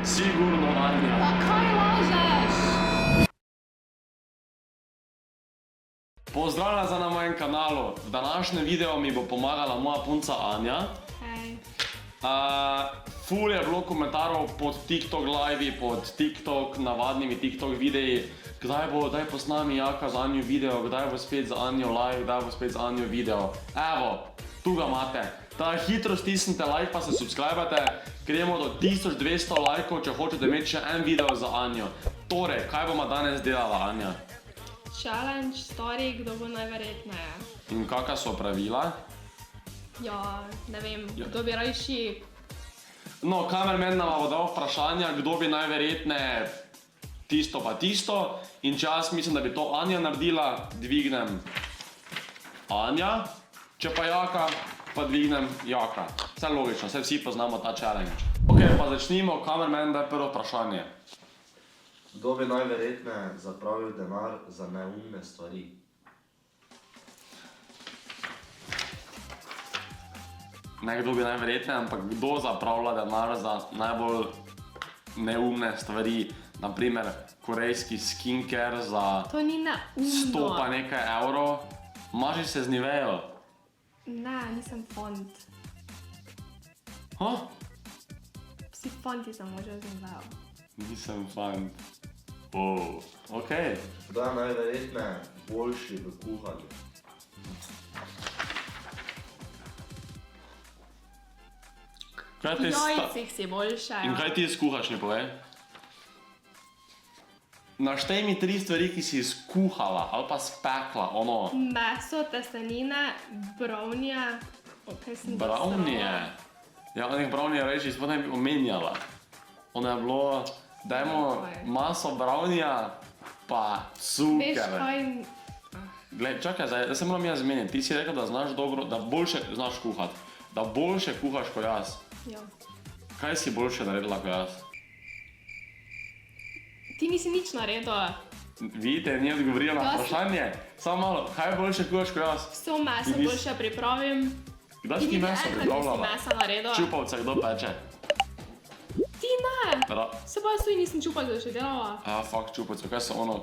Sigurno Anja. Pa kaj lažeš? Pozdravljena na mojem kanalu. V današnjem videu mi bo pomagala moja punca Anja. Hej. Ful je bilo komentarov pod TikTok live, pod TikTok navadnimi TikTok videi. Kdaj bo s nami Jaka z Anjo video, kdaj bo spet z Anjo live, kdaj bo spet z Anjo video. Evo, tu ga imate. Da hitro stisnite like pa se subscribate. Gremo do 1200 lajkov, če hočete imeti še en video za Anjo. Torej, kaj bomo danes delala, Anja? Challenge story, kdo bo najverjetneje. In kakva so pravila? Ja, ne vem, kdo bi rajši... No, kamerman nam bo dal vprašanja, kdo bi najverjetneje tisto pa tisto. In če jaz mislim, da bi to Anja naredila, dvignem Anja. Če pa Jaka, pa dvignem Jaka. Vse logično, vse vsi poznamo ta challenge. Ok, pa začnimo, kamerman da je prvo vprašanje. Kdo bi najverjetneje zapravil denar za neumne stvari? Ne kdo bi najverjetneje, ampak kdo zapravlja denar za najbolj neumne stvari. Naprimer, korejski skincare za To ni neumno. 100 pa nekaj evrov. Maži se z Nivejo. Ne, nisem font. Ha? Vsi fonti sem možel z Nivejo. Nisem fant. Oh, okej. Kdo je najverjetneje boljši v kuhanju? Kaj V ti jajcih si boljše. In kaj ti skuhaš, mi povej? Naštej mi 3 stvari, ki si skuhala ali pa spekla, ono... Meso, testenine, brownije. Okay, Brownije? Ja, onih brownije reči, spod ne bi omenjala. Ono je bilo, dajmo maso brownija, pa cuker. Veš kaj... Glej, čakaj, zdaj se moram jaz zmeniti. Ti si rekel, da znaš dobro, da boljše znaš kuhati. Da boljše kuhaš kot jaz. Ja. Kaj si boljše naredila kot jaz? Ti nisi nič naredil. Vidite, ni odgovorila na Jaz- vprašanje. Samo malo, kaj boljše kuhaš kot jaz? Vso meso Ti nisi- boljše pripravim. Kdaj si ti meso enkrat pripravljala? nisi mesa naredil. Čupavce kdo peče? Ti ne. Se pa jaz tudi nisem čupal, da še delala. Fakt čupavce, kaj so ono,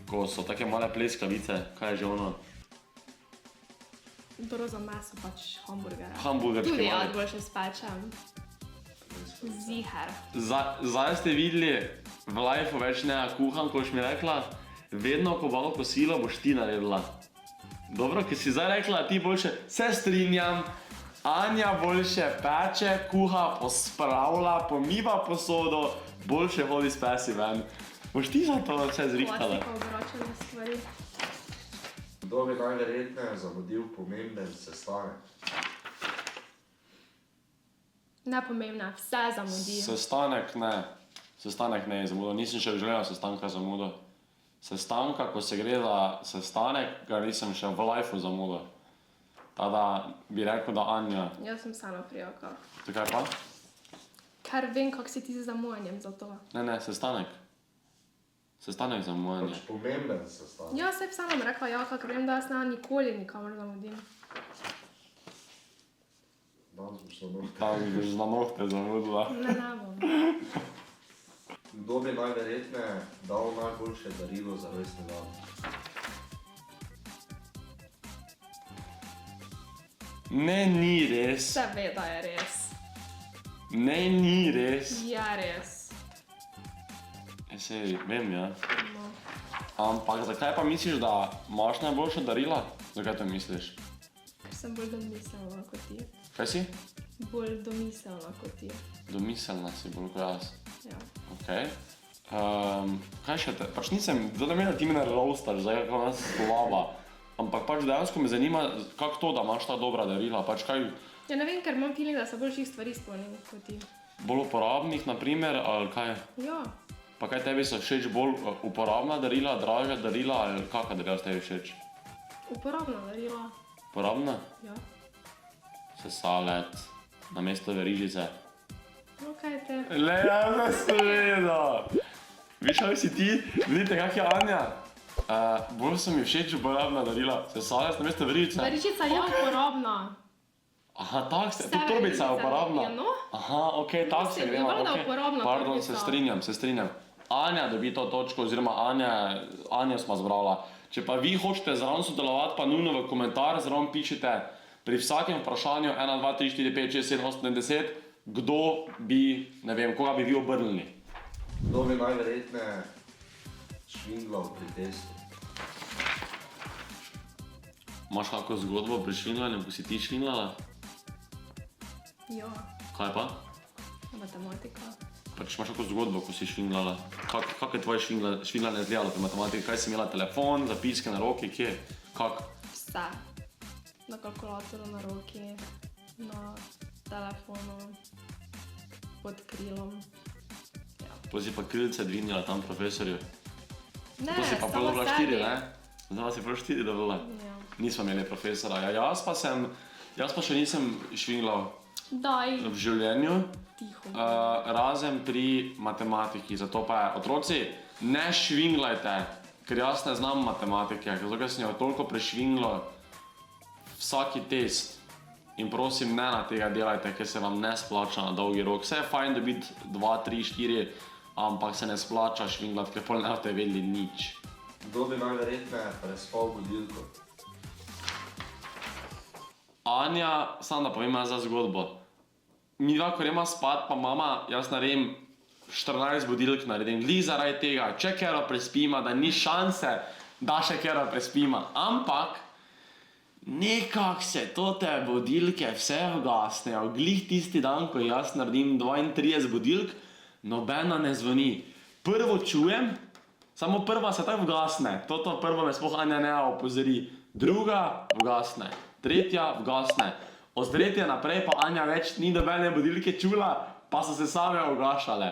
ko so take male pleskavice, kaj je že ono? Dobro za meso, pač hamburgere. Hamburgerčki Tudi jaz mali. boljše spečem. Ziher. Zdaj ste videli, v live več ne kuham, ko boš mi rekla, vedno ko bo kosilo, boš ti naredila. Dobro, ki si zdaj rekla, ti boljše, se strinjam, Anja boljše peče, kuha, pospravlja, pomiva posodo, boljše hodi s pesi ven. Boš ti za to vse zrihtala? Klasika obračene stvari. Kdo bi najverjetneje zamudil pomemben sestanek? Nepomembna, vse zamudi. Sestanek ne je zamudil, nisem še želela sestanka zamudil. Sestanka, ko se gre za sestanek, ga nisem še v live zamudil. Tada bi rekel, da Anja. Jaz sem sama prijaka. Zakaj pa? Ker vem, kako si ti z zamujanjem za to. Ne, sestanek. Sestanek zamujanje. Pač pomemben sestanek. Ja, saj sama bom rekla jaka, ker vem, da jaz ne nikoli nikamor zamudim. Danes boš na nohte. Tam bi za nohte zamudila. Ne bom. Kdo bi najverjetneje dal najboljše darilo za rojstni dan? Ne, ni res. Seveda je res. Ne, ni res. Je res. Sej, vem, ja. No. Ampak zakaj pa misliš, da imaš najboljša darila? Zakaj to misliš? Ker sem bolj domiselna kot ti. Kaj si? Bolj domiselna kot ti. Domiselna si bolj kot jaz. Ja. Okej. Kaj še te? Pač nisem, da mene ti mene roastaš, zdaj kako nas slaba. Ampak pač dejansko me zanima, kako to, da imaš ta dobra darila. Pač kaj Ja ne vem, ker imam feeling, da se boljših stvari spomnim kot ti. bolj uporabnih, naprimer, ali kaj? Ja. Pa kaj tebi so všeč bolj uporabna darila, dražja darila, ali kakva darila s tebi všeč? Uporabna darila. Uporabna? Ja. Sesalec, namesto verižice. No kaj te? Le, ja, seveda! Viš, ali si ti? Vidite, kak je Anja? Bolj so mi všeč uporabna darila. Sesalec namesto verižice. Verižica je uporabna. Aha, tak se, tudi torbica je uporabna. Ja, no. Aha, okej, tak se Mislim, gremo, je valjda okej. uporabna Pardon, torbica. se strinjam. Anja dobi to točko, oziroma Anjo smo zbrala. Če pa vi hočete zraven sodelovati, pa nujno v komentar zraven pišite pri vsakem vprašanju 1, 2, 3, 4, 5, 6, 7, 8, 9, 10, kdo bi, ne vem, koga bi vi obrnili. Kdo bi najverjetneje švinglal pri testu? Imaš kakšno zgodbo pri švinglanju, ko si ti švinglala? Ja, Kaj pa? matematika. Pač imaš kakšno zgodbo, ko si švinglala? Kako je tvoje švinglanje izgledalo pri matematiki? Kaj si imela telefon, zapiske na roki, kje? Kak? Vse. Na kalkulatoru, na roki, na telefonu, pod krilom. Ja. Potem si pa krilce dvignila tam profesorju. Ne, To si pa sama prav sebi. 4, ne? Zdaj si prav 4 dobila. Ja. Nismo imeli profesora. Ja, jaz pa še nisem švinglal Daj, v življenju, tiho. razen pri matematiki. Zato pa je, otroci, ne švinglajte, ker jaz ne znam matematike, zato ker sem jo toliko prešvinglal vsaki test. In prosim, ne na tega delajte, ker se vam ne splača na dolgi rok. Vse je fajn dobiti 2, 3, 4, ampak se ne splača švinglati, ker pol ne boste vedeli nič. Kdo bi najverjetneje prespal budilko? Anja, samo da povem jaz za zgodbo. Mi dva, ko gremo spat, pa mama, jaz naredim 14 budilk naredim, glih zaradi tega, če kero prespima, da ni šanse, da še kero prespima. Ampak, nekako se tote budilke vse ugasnejo. Glih tisti dan, ko jaz naredim 32 budilk, nobena ne zvoni. Prvo čujem, samo prva se tako ugasne. Toto prvo me sploh Anja ne opozori. Druga ugasne, tretja ugasne. Od tretje naprej pa Anja več ni nobene budilke čula, pa so se same ugašale.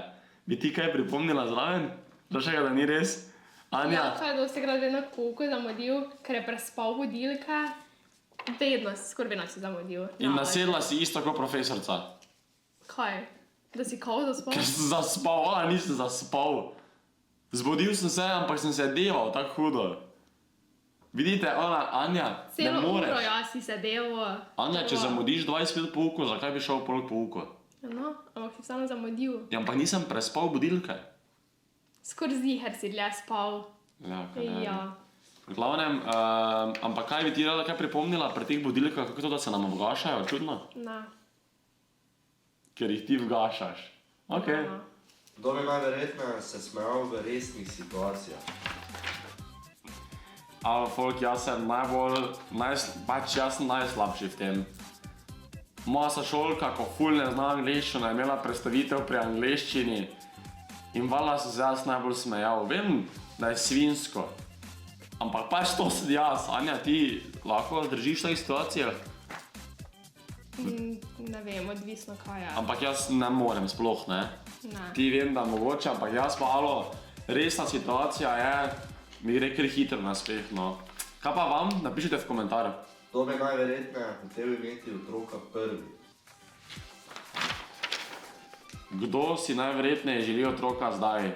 Bi ti kaj pripomnila zraven? Vprašaj, da ni res? Anja? Ja, kaj dosti krat vedno pouku zamudil, ker je prespal budilke. Vedno, skoraj vedno si zamudil. In nasedla si isto kot profesorca. Kaj? Da si kao zaspal? Ker sem zaspal, nisem zaspal. Zbudil sem se, ampak sem se deval, tako hudo. Vidite, Anja, ne Celo uro moreš. jaz si sedel. Anja, če zamudiš 20 minut pouku, zakaj bi šel pol pouku? No, ampak si samo zamudil. Ja, ampak nisem prespal budilke. Skoraj ziher si dlje spal. Ja, kaj ne. Ja. V glavnem, ampak kaj bi ti rada kaj pripomnila pri teh budilkah, kako to, da se nam ugašajo, čudno? Ne. Ker jih ti ugašaš. Okej. Ja. Kdo bi najverjetneje se smejal v resnih situacijah? Folk, jaz sem jaz sem najslabši v tem. Moja sošolka, ko ful ne zna angleščino, je imela predstavitev pri angleščini in valjda sem se jaz najbolj smejal. Vem, da je svinsko, ampak pač to sem jaz. Anja, ti lahko držiš v teh situacijah? Ne vem, odvisno kaj je. Ampak jaz ne morem sploh, ne? Ne. Ti vem, da mogoče, ampak jaz pa resna situacija je, mi gre kar hitro na speh, no. Kaj pa vam? Napišite v komentarju. Kdo bi najverjetneje hotel imeti otroka prvi? Kdo si najverjetneje želi otroka zdaj?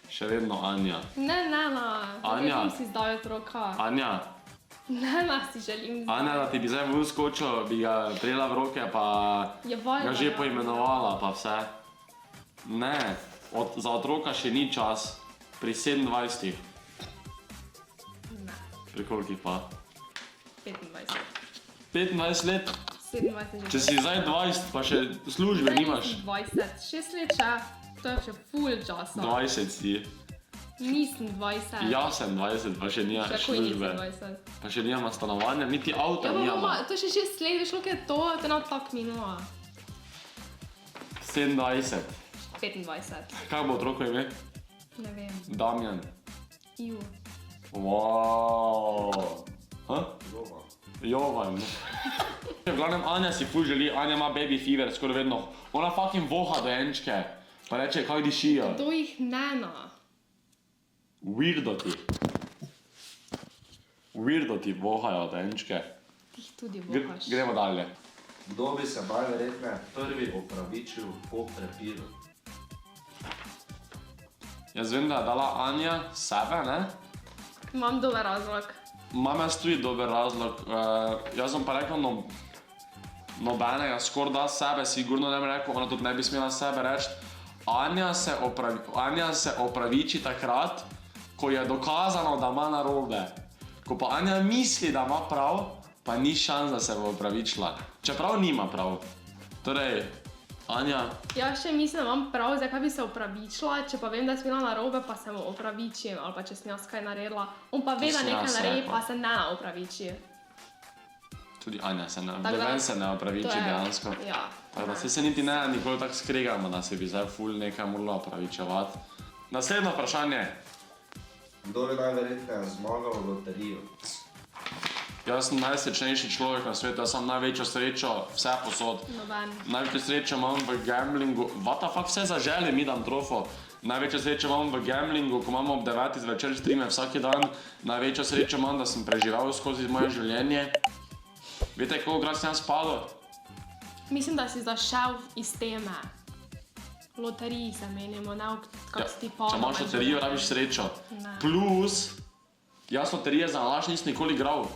Še vedno Anja. Ne, Anja. želim si zdaj otroka. Anja, Ne, si želim zdaj. Anja, da ti bi zdaj ven skočil, bi ga prijela v roke, pa Ja, valjda, ga že ja. poimenovala, pa vse. Ne, za otroka še ni čas. Pri 27. Ne, Pri kolikih pa? 25. 25 let? 27 Če si zdaj 20, pa še službe nimaš. 20, 6 let še, to je še full časa. 20 si. Nisem 20. Jaz sem 20, pa še nima Tako nisem službe. 20. Pa še nima stanovanja, niti avta Ja, pa nima. mama, to še 6 let, veš, koliko je to je nam tako minulo. 27. 25. Kaj bo otroko ime? Ne vem. Damjan. Ju. Wow. Doma. Jovan. V glavnem, Anja si ful želi, Anja ima baby fever skoraj vedno. Ona fucking voha dojenčke, pa reče, kaj dišijo. Kdo jih ne. Weirdo ti. Weirdo ti vohajo dojenčke. Ti jih tudi bohaš. Gremo dalje. Kdo bi se najverjetneje prvi opravičil po prepiru? Jaz vem, da je dala Anja sebe, ne? Imam dober razlog. imam jaz tudi dober razlog. Jaz sem pa rekel, nobenega skoraj da sebe, sigurno ne bi rekel, ona tudi ne bi smela sebe reči. Anja se opraviči takrat, ko je dokazano, da ima narobe. Ko pa Anja misli, da ima prav, pa ni šans, da se bo opravičila. Čeprav nima prav. Torej, Anja... Ja, še mislim, da imam prav, zakaj bi se opravičila, če pa vem, da sem bila narobe, pa se mu opravičim, ali pa če sem jaz kaj naredila. On pa ve, da nekaj naredi, pa se ne opraviči. Tudi Anja se ne, noben se ne opraviči dejansko. Ja. Tako da se niti ne nikoli tako skregamo, da se bi zdaj ful nekaj morala opravičevati. Naslednje vprašanje. Kdo bi najverjetneje zmagal v loterijo? Jaz sem najsrečnejši človek na svetu, jaz sem največjo srečo vse posod. Noben. Največjo srečo imam v gamblingu, what the fuck, vse za želje mi dam trofo. Največjo srečo imam v gamblingu, ko imamo ob 9 zvečer streame vsak dan. Največjo srečo imam, da sem preživel skozi moje življenje. Veste, kolikokrat sem jaz padel? Mislim, da si zašel iz teme. Loteriji se menimo, ne kako si ti Če imaš loterijo, rabiš srečo. Ne. Plus, jaz loterije za nalaž nisem nikoli igral.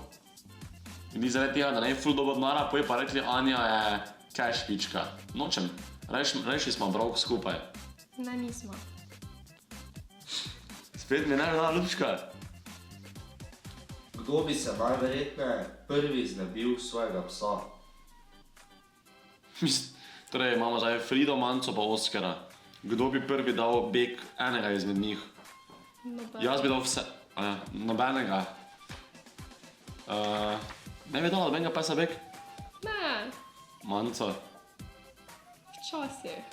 In ni zaradi tega, da ne je ful dobo denara, poje pa rekli, Anja je cash pička. Nočem. Rešli smo brok skupaj. Ne, nismo. Spet mi ne bi dala ljubčka. Kdo bi se najverjetneje prvi znebil svojega psa? Torej, imamo zdaj Frido, Manco pa Oskara. Kdo bi prvi dal bek enega izmed njih? Noben. Jaz bi dal vse, nobenega. Ne bi dal nobenega pesa bek? Ne, Manco. včasih.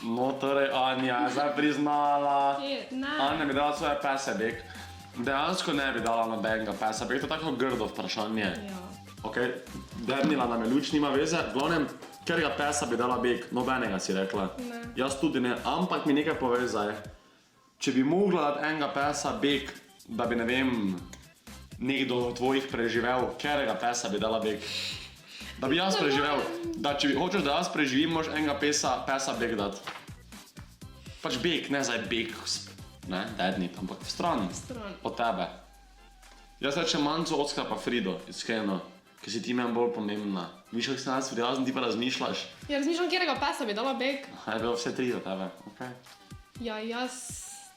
No, torej, Anja je zdaj priznala. Ne. Anja bi dala svoje pese bek. Dejansko ne bi dala nobenega pesa bek, to je tako grdo vprašanje. Ja. Ok, dernila nam je luč, nima veze. V glavnem, katerega pesa bi dala bek? Nobenega si rekla. Ne. Jaz tudi ne, ampak mi nekaj pove zdaj. Če bi mogla dati enega pesa bek, da bi, ne vem, nekdo od tvojih preživel, katerega pesa bi dala bek? Da bi jaz preživel. Da če hočeš, da jaz preživim, moraš enega pesa bek dati. Pač bek, ne zdaj bek, ne, dednit, ampak stran od tebe. Jaz rečem Manco, Oskar pa Frido, iskreno, ker si ti meni bolj pomembna. Viš, kako si nas prijazen, ti pa razmišljaš. Ja, razmišljam, katerega pesa bi dala bek. Je bilo vse tri od tebe, okej. Ja, jaz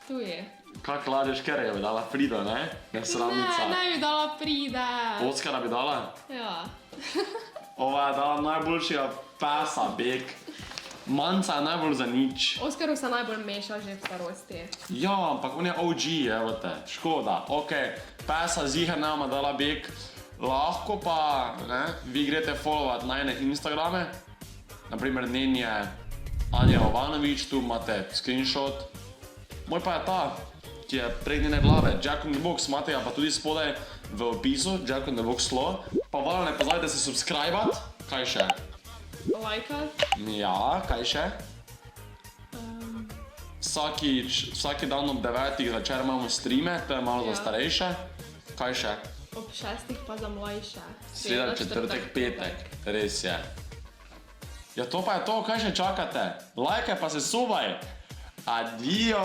tudi. Kak lažeš, katerega bi dala Frido, ne? Ne sramnica. Ne bi dala Fride. Oskara bi dala? Ja. Ova je dala najboljšega pesa bek. Manca je najbolj za nič. Oskaru se najbolj meša že v starosti. Ja, ampak on je OG, evo te, škoda. Okej, pesa ziher nama dala bek. Lahko pa, ne, vi greste followat najne Instagrame. Naprimer, njen je Anja Jovanović, tu imate screenshot. Moj pa je ta, ki je prek njene glave, Jack in the Box, imate ga pa tudi spodaj v opisu, Jack in the Box slo. Pa valjda ne pozabite se subscribat, kaj še? Lajkat. Ja, kaj še? Vsaki dan ob 9 zvečer imamo streame, to je malo za starejše. Kaj še? Ob 6 pa za mlajše. Sreda, četrtek, petek, res je. Ja, to pa je to, kaj še čakate? Lajkaj pa se subaj. Adijo!